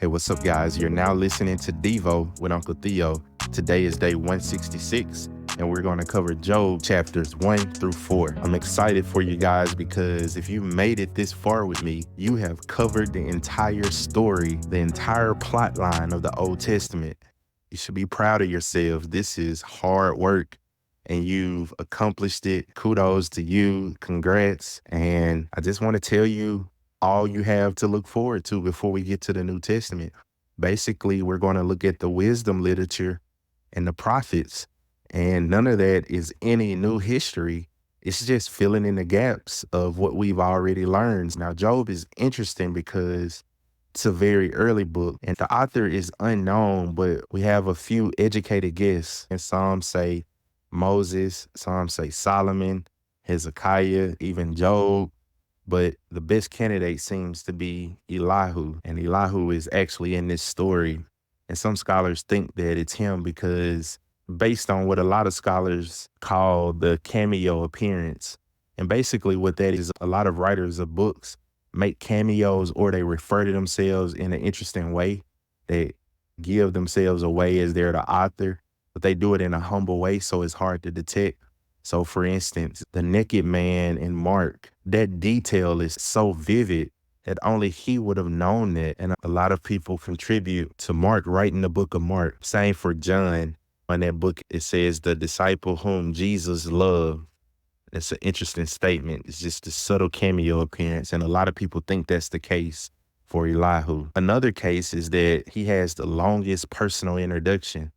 Hey, what's up, guys? You're now listening to Devo with Uncle Theo. Today is day 166, and we're going to cover Job chapters 1 through 4. I'm excited for you guys because if you made it this far with me, you have covered the entire story, the entire plot line of the Old Testament. You should be proud of yourself. This is hard work, and you've accomplished it. Kudos to you. Congrats. And I just want to tell you all you have to look forward to before we get to the New Testament. Basically, we're going to look at the wisdom literature and the prophets, and none of that is any new history. It's just filling in the gaps of what we've already learned. Now, Job is interesting because it's a very early book, and the author is unknown, but we have a few educated guesses. And some say Moses, some say Solomon, Hezekiah, even Job. But the best candidate seems to be Elihu, and Elihu is actually in this story. And some scholars think that it's him because based on what a lot of scholars call the cameo appearance. And basically what that is, a lot of writers of books make cameos or they refer to themselves in an interesting way. They give themselves away as they're the author, but they do it in a humble way, so it's hard to detect. So for instance, the naked man in Mark, that detail is so vivid that only he would have known that. And a lot of people contribute to Mark writing the book of Mark. Same for John. In that book, it says the disciple whom Jesus loved. That's an interesting statement. It's just a subtle cameo appearance. And a lot of people think that's the case for Elihu. Another case is that he has the longest personal introduction.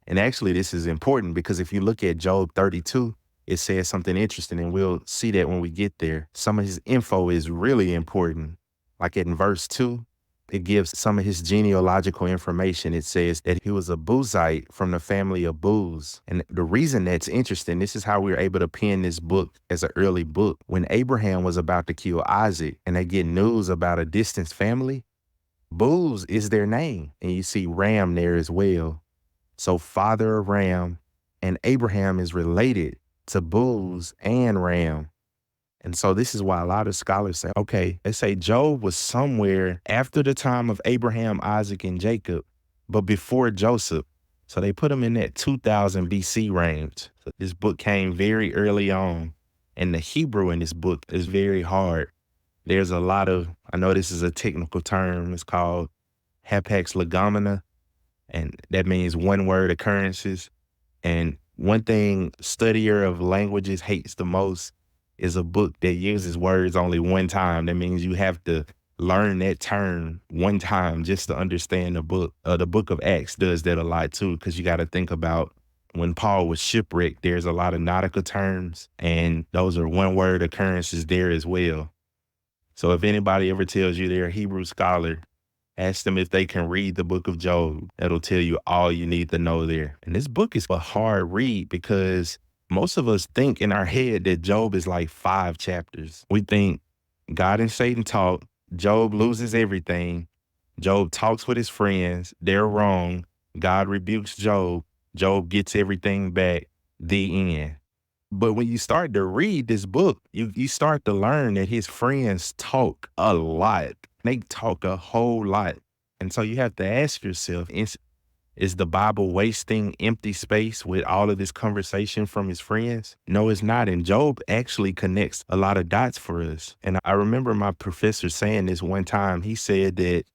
And actually, this is important because if you look at Job 32, it says something interesting, and we'll see that when we get there. Some of his info is really important. Like in verse 2, it gives some of his genealogical information. It says that he was a Buzite from the family of Buz. And the reason that's interesting, this is how we were able to pen this book as an early book. When Abraham was about to kill Isaac and they get news about a distant family, Buz is their name. And you see Ram there as well. So father of Ram, and Abraham is related to Buz and Ram. And so this is why a lot of scholars say, okay, they say Job was somewhere after the time of Abraham, Isaac, and Jacob, but before Joseph. So they put him in that 2000 BC range. So this book came very early on, and the Hebrew in this book is very hard. There's a lot of, I know this is a technical term, it's called hapax legomena, and that means one word occurrences. And one thing studier of languages hates the most is a book that uses words only one time. That means you have to learn that term one time just to understand the book. The book of Acts does that a lot too, because you got to think about when Paul was shipwrecked, there's a lot of nautical terms, and those are one word occurrences there as well. So if anybody ever tells you they're a Hebrew scholar, ask them if they can read the book of Job. That'll tell you all you need to know there. And this book is a hard read because most of us think in our head that Job is like 5 chapters. We think God and Satan talk, Job loses everything, Job talks with his friends, they're wrong, God rebukes Job, Job gets everything back, the end. But when you start to read this book, you start to learn that his friends talk a lot. They talk a whole lot. And so you have to ask yourself, is the Bible wasting empty space with all of this conversation from his friends? No, it's not. And Job actually connects a lot of dots for us. And I remember my professor saying this one time. He said that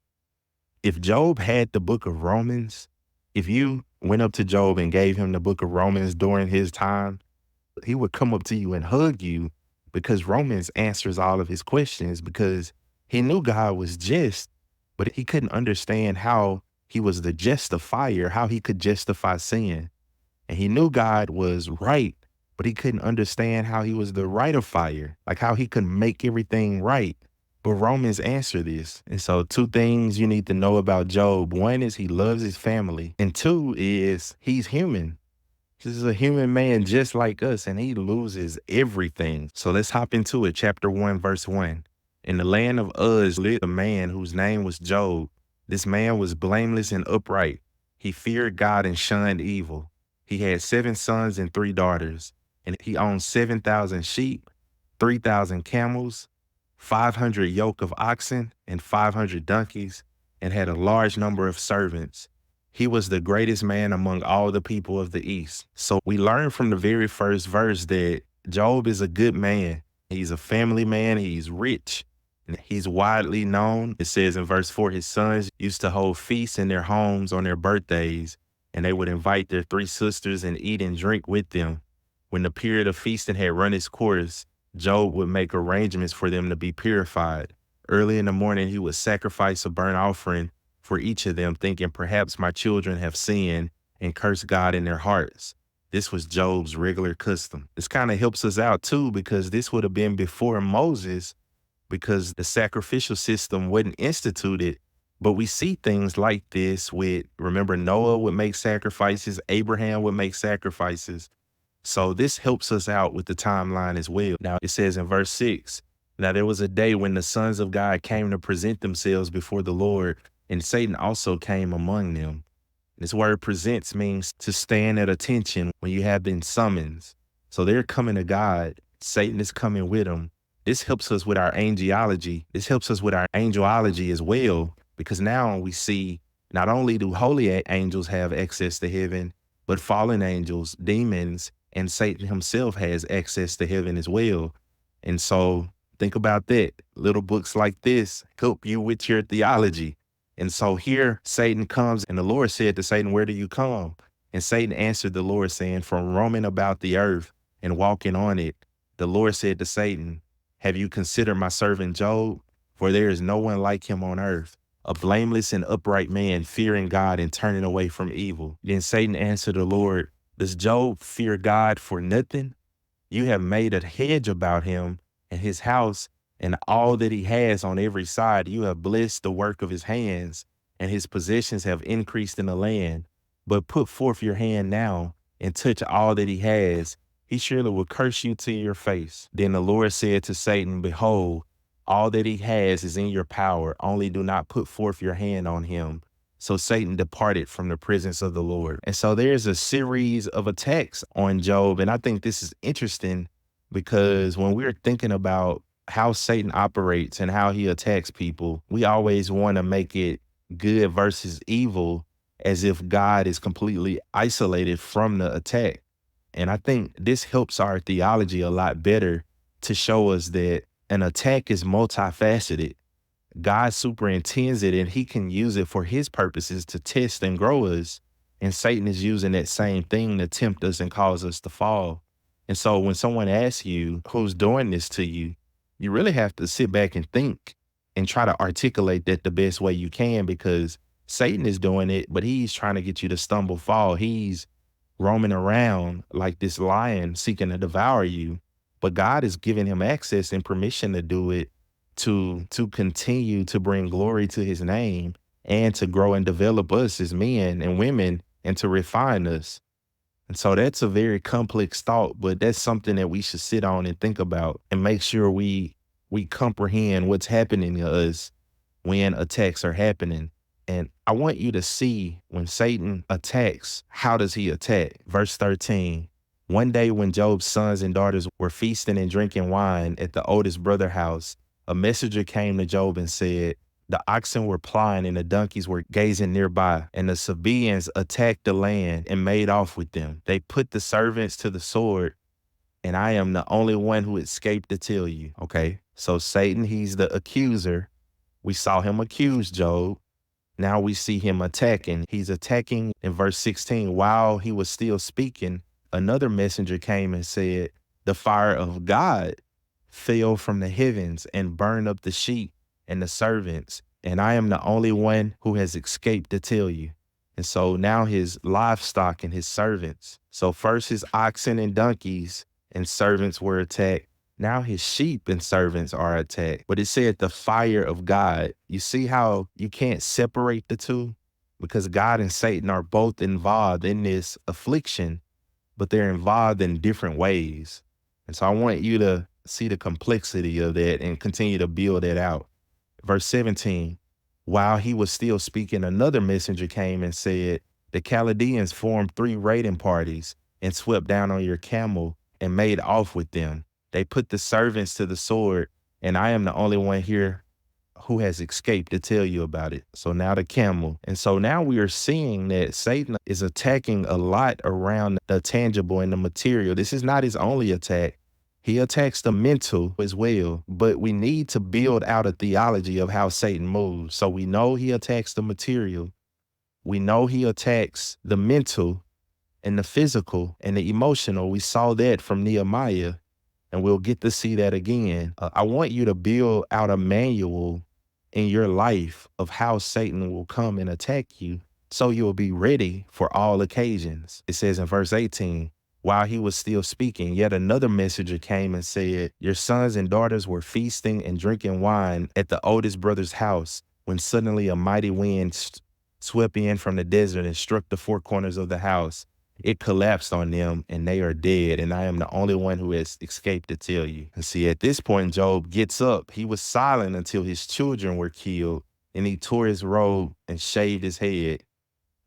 if Job had the book of Romans, if you went up to Job and gave him the book of Romans during his time, he would come up to you and hug you because Romans answers all of his questions, because he knew God was just, but he couldn't understand how he was the justifier, how he could justify sin. And he knew God was right, but he couldn't understand how he was the rightifier, like how he could make everything right. But Romans answer this. And so 2 things you need to know about Job. 1 is he loves his family. And 2 is he's human. This is a human man just like us, and he loses everything. So let's hop into it. Chapter 1, verse 1. In the land of Uz lived a man whose name was Job. This man was blameless and upright. He feared God and shunned evil. He had 7 sons and 3 daughters, and he owned 7,000 sheep, 3,000 camels, 500 yoke of oxen, and 500 donkeys, and had a large number of servants. He was the greatest man among all the people of the East. So we learn from the very first verse that Job is a good man. He's a family man. He's rich. And he's widely known. It says in verse 4, his sons used to hold feasts in their homes on their birthdays, and they would invite their three sisters and eat and drink with them. When the period of feasting had run its course, Job would make arrangements for them to be purified. Early in the morning, he would sacrifice a burnt offering for each of them, thinking perhaps my children have sinned and cursed God in their hearts. This was Job's regular custom. This kind of helps us out too, because this would have been before Moses, because the sacrificial system wasn't instituted. But we see things like this with, remember, Noah would make sacrifices, Abraham would make sacrifices. So this helps us out with the timeline as well. Now it says in verse 6, now there was a day when the sons of God came to present themselves before the Lord, and Satan also came among them. This word presents means to stand at attention when you have been summoned. So they're coming to God. Satan is coming with them. This helps us with our angelology. This helps us with our angelology as well, because now we see not only do holy angels have access to heaven, but fallen angels, demons, and Satan himself has access to heaven as well. And so think about that. Little books like this help you with your theology. And so here Satan comes, and the Lord said to Satan, where do you come? And Satan answered the Lord, saying, from roaming about the earth and walking on it. The Lord said to Satan, have you considered my servant Job? For there is no one like him on earth, a blameless and upright man, fearing God and turning away from evil. Then Satan answered the Lord, does Job fear God for nothing? You have made a hedge about him and his house and all that he has on every side. You have blessed the work of his hands, and his possessions have increased in the land. But put forth your hand now and touch all that he has. He surely will curse you to your face. Then the Lord said to Satan, behold, all that he has is in your power. Only do not put forth your hand on him. So Satan departed from the presence of the Lord. And so there's a series of attacks on Job. And I think this is interesting, because when we're thinking about how Satan operates and how he attacks people, we always want to make it good versus evil, as if God is completely isolated from the attack. And I think this helps our theology a lot better, to show us that an attack is multifaceted. God superintends it, and he can use it for his purposes to test and grow us. And Satan is using that same thing to tempt us and cause us to fall. And so when someone asks you who's doing this to you, you really have to sit back and think and try to articulate that the best way you can, because Satan is doing it, but he's trying to get you to stumble, fall. He's roaming around like this lion seeking to devour you. But God is giving him access and permission to do it, to continue to bring glory to his name, and to grow and develop us as men and women, and to refine us. And so that's a very complex thought, but that's something that we should sit on and think about, and make sure we comprehend what's happening to us when attacks are happening. And I want you to see, when Satan attacks, how does he attack? Verse 13, one day when Job's sons and daughters were feasting and drinking wine at the oldest brother's house, a messenger came to Job and said, the oxen were plying and the donkeys were gazing nearby, and the Sabaeans attacked the land and made off with them. They put the servants to the sword, and I am the only one who escaped to tell you. Okay, so Satan, he's the accuser. We saw him accuse Job. Now we see him attacking. He's attacking in verse 16. While he was still speaking, another messenger came and said, the fire of God fell from the heavens and burned up the sheep and the servants, and I am the only one who has escaped to tell you. And so now his livestock and his servants. So first his oxen and donkeys and servants were attacked. Now his sheep and servants are attacked. But it said the fire of God. You see how you can't separate the two? Because God and Satan are both involved in this affliction, but they're involved in different ways. And so I want you to see the complexity of that and continue to build that out. Verse 17, while he was still speaking, another messenger came and said, the Chaldeans formed 3 raiding parties and swept down on your camel and made off with them. They put the servants to the sword, and I am the only one here who has escaped to tell you about it. So now the camel. And so now we are seeing that Satan is attacking a lot around the tangible and the material. This is not his only attack. He attacks the mental as well, but we need to build out a theology of how Satan moves. So we know he attacks the material. We know he attacks the mental and the physical and the emotional. We saw that from Nehemiah, and we'll get to see that again. I want you to build out a manual in your life of how Satan will come and attack you so you'll be ready for all occasions. It says in verse 18, while he was still speaking, yet another messenger came and said, your sons and daughters were feasting and drinking wine at the oldest brother's house when suddenly a mighty wind swept in from the desert and struck the four corners of the house. It collapsed on them and they are dead, and I am the only one who has escaped to tell you. And see, at this point, Job gets up. He was silent until his children were killed, and he tore his robe and shaved his head.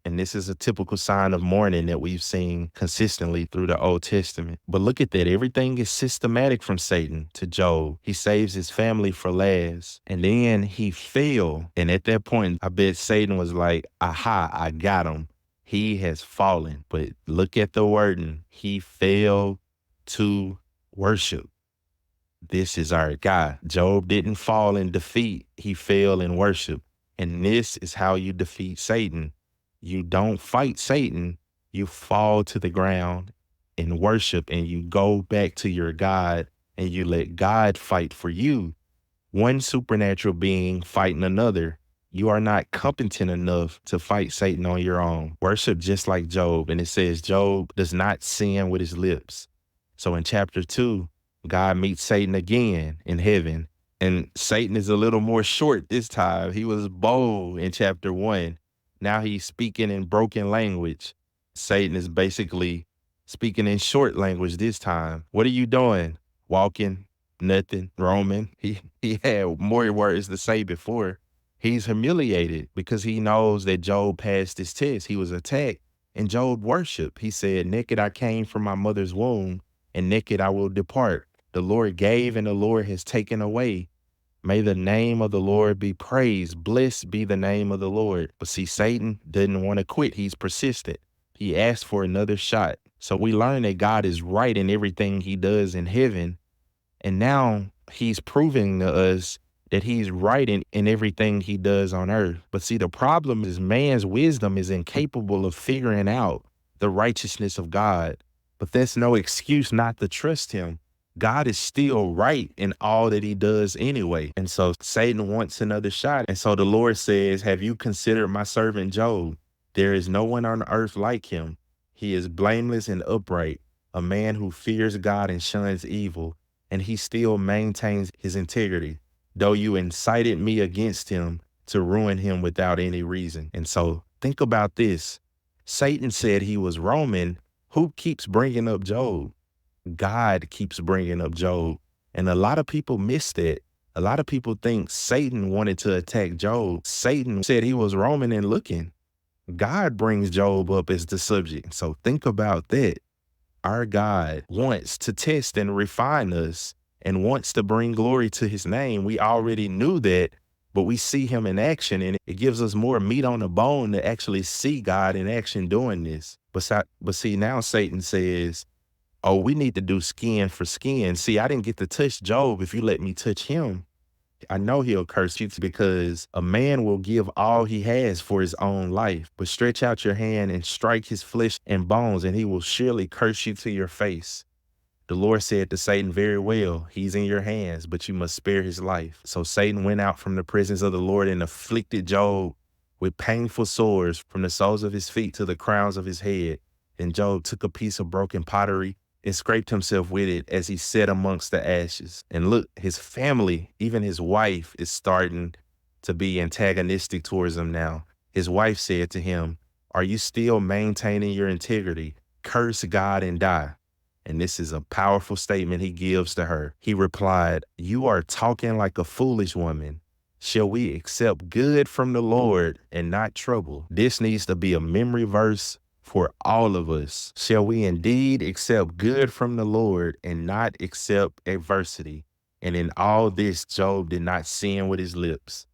And this is a typical sign of mourning that we've seen consistently through the Old Testament. But look at that. Everything is systematic from Satan to Job. He saves his family for last. And then he fell. And at that point, I bet Satan was like, aha, I got him. He has fallen. But look at the wording. He fell to worship. This is our guy. Job didn't fall in defeat. He fell in worship. And this is how you defeat Satan. You don't fight Satan. You fall to the ground in worship, and you go back to your God, and you let God fight for you. One supernatural being fighting another. You are not competent enough to fight Satan on your own. Worship just like Job. And it says Job does not sin with his lips. So in chapter 2, God meets Satan again in heaven. And Satan is a little more short this time. He was bold in chapter 1. Now he's speaking in broken language. Satan is basically speaking in short language this time. What are you doing? Walking, nothing, roaming. He had more words to say before. He's humiliated because he knows that Job passed his test. He was attacked, and Job worshiped. He said, naked I came from my mother's womb, and naked I will depart. The Lord gave, and the Lord has taken away. May the name of the Lord be praised. Blessed be the name of the Lord. But see, Satan didn't want to quit. He's persistent. He asked for another shot. So we learn that God is right in everything he does in heaven. And now he's proving to us that he's right in everything he does on earth. But see, the problem is man's wisdom is incapable of figuring out the righteousness of God. But that's no excuse not to trust him. God is still right in all that he does anyway. And so Satan wants another shot. And so the Lord says, have you considered my servant Job? There is no one on earth like him. He is blameless and upright, a man who fears God and shuns evil, and he still maintains his integrity, though you incited me against him to ruin him without any reason. And so think about this. Satan said he was Roman. Who keeps bringing up Job? God keeps bringing up Job. And a lot of people miss that. A lot of people think Satan wanted to attack Job. Satan said he was roaming and looking. God brings Job up as the subject. So think about that. Our God wants to test and refine us and wants to bring glory to his name. We already knew that, but we see him in action, and it gives us more meat on the bone to actually see God in action doing this. But see, now Satan says, oh, we need to do skin for skin. See, I didn't get to touch Job. If you let me touch him, I know he'll curse you, because a man will give all he has for his own life. But stretch out your hand and strike his flesh and bones, and he will surely curse you to your face. The Lord said to Satan, very well, he's in your hands, but you must spare his life. So Satan went out from the presence of the Lord and afflicted Job with painful sores from the soles of his feet to the crowns of his head. And Job took a piece of broken pottery and scraped himself with it as he sat amongst the ashes. And look, his family, even his wife, is starting to be antagonistic towards him now. His wife said to him, are you still maintaining your integrity? Curse God and die. And this is a powerful statement he gives to her. He replied, you are talking like a foolish woman. Shall we accept good from the Lord and not trouble? This needs to be a memory verse for all of us. Shall we indeed accept good from the Lord and not accept adversity? And in all this, Job did not sin with his lips.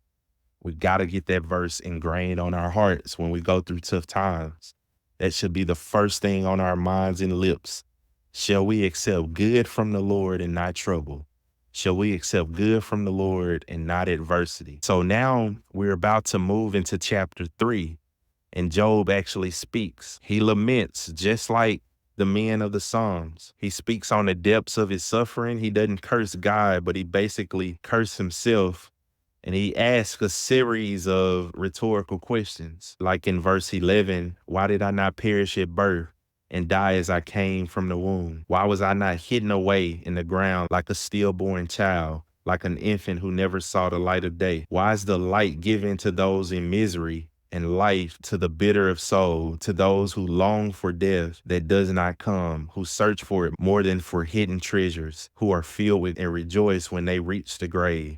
We got to get that verse ingrained on our hearts when we go through tough times. That should be the first thing on our minds and lips. Shall we accept good from the Lord and not trouble? Shall we accept good from the Lord and not adversity? So now we're about to move into chapter 3, and Job actually speaks. He laments just like the men of the Psalms. He speaks on the depths of his suffering. He doesn't curse God, but he basically curses himself. And he asks a series of rhetorical questions. Like in verse 11, why did I not perish at birth and die as I came from the womb? Why was I not hidden away in the ground like a stillborn child, like an infant who never saw the light of day? Why is the light given to those in misery and life to the bitter of soul, to those who long for death that does not come, who search for it more than for hidden treasures, who are filled with and rejoice when they reach the grave?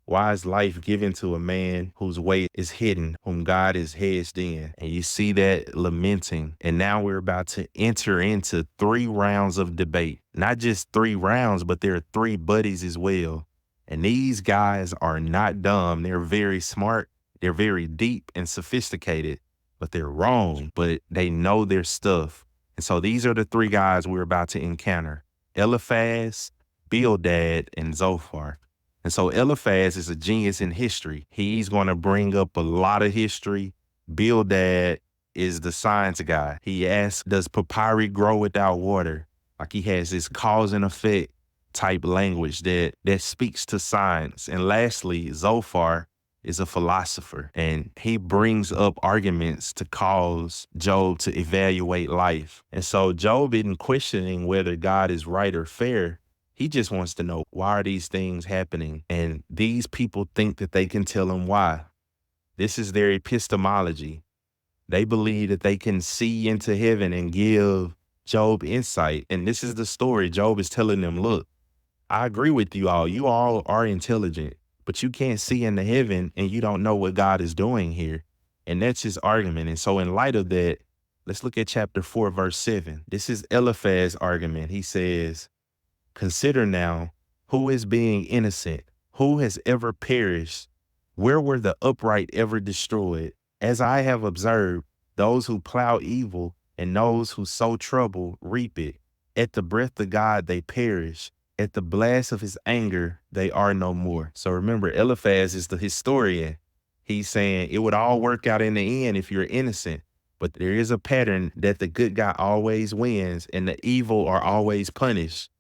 Why is life given to a man whose way is hidden, whom God is hedged in? And you see that lamenting. And now we're about to enter into 3 rounds of debate. Not just 3 rounds, but there are 3 buddies as well. And these guys are not dumb. They're very smart. They're very deep and sophisticated, but they're wrong, but they know their stuff. And so these are the 3 guys we're about to encounter: Eliphaz, Bildad, and Zophar. And so Eliphaz is a genius in history. He's going to bring up a lot of history. Bildad is the science guy. He asks, does papyri grow without water? Like, he has this cause and effect type language that speaks to science. And lastly, Zophar is a philosopher, and he brings up arguments to cause Job to evaluate life. And so Job isn't questioning whether God is right or fair. He just wants to know, why are these things happening? And these people think that they can tell him why. This is their epistemology. They believe that they can see into heaven and give Job insight. And this is the story. Job is telling them, look, I agree with you all. You all are intelligent, but you can't see into heaven and you don't know what God is doing here. And that's his argument. And so in light of that, let's look at chapter 4, verse 7. This is Eliphaz's argument. He says, consider now, who is being innocent? Who has ever perished? Where were the upright ever destroyed? As I have observed, those who plow evil and those who sow trouble reap it. At the breath of God, they perish. At the blast of his anger, they are no more. So remember, Eliphaz is the historian. He's saying it would all work out in the end if you're innocent. But there is a pattern that the good guy always wins and the evil are always punished.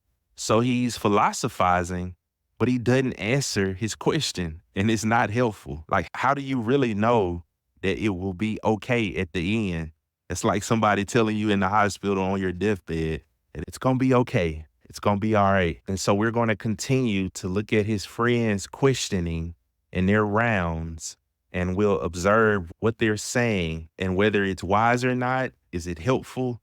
So he's philosophizing, but he doesn't answer his question, and it's not helpful. Like, how do you really know that it will be okay at the end? It's like somebody telling you in the hospital on your deathbed that it's going to be okay. It's going to be all right. And so we're going to continue to look at his friends questioning in their rounds, and we'll observe what they're saying and whether it's wise or not. Is it helpful?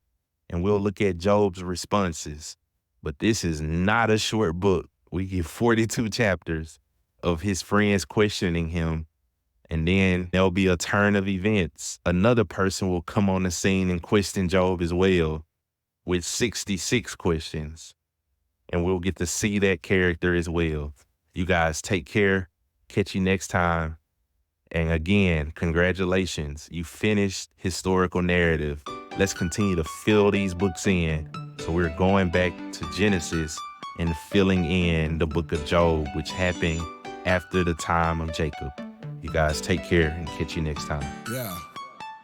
And we'll look at Job's responses. But this is not a short book. We get 42 chapters of his friends questioning him. And then there'll be a turn of events. Another person will come on the scene and question Job as well with 66 questions. And we'll get to see that character as well. You guys take care. Catch you next time. And again, congratulations. You finished historical narrative. Let's continue to fill these books in. So we're going back to Genesis and filling in the book of Job, which happened after the time of Jacob. You guys take care and catch you next time. Yeah.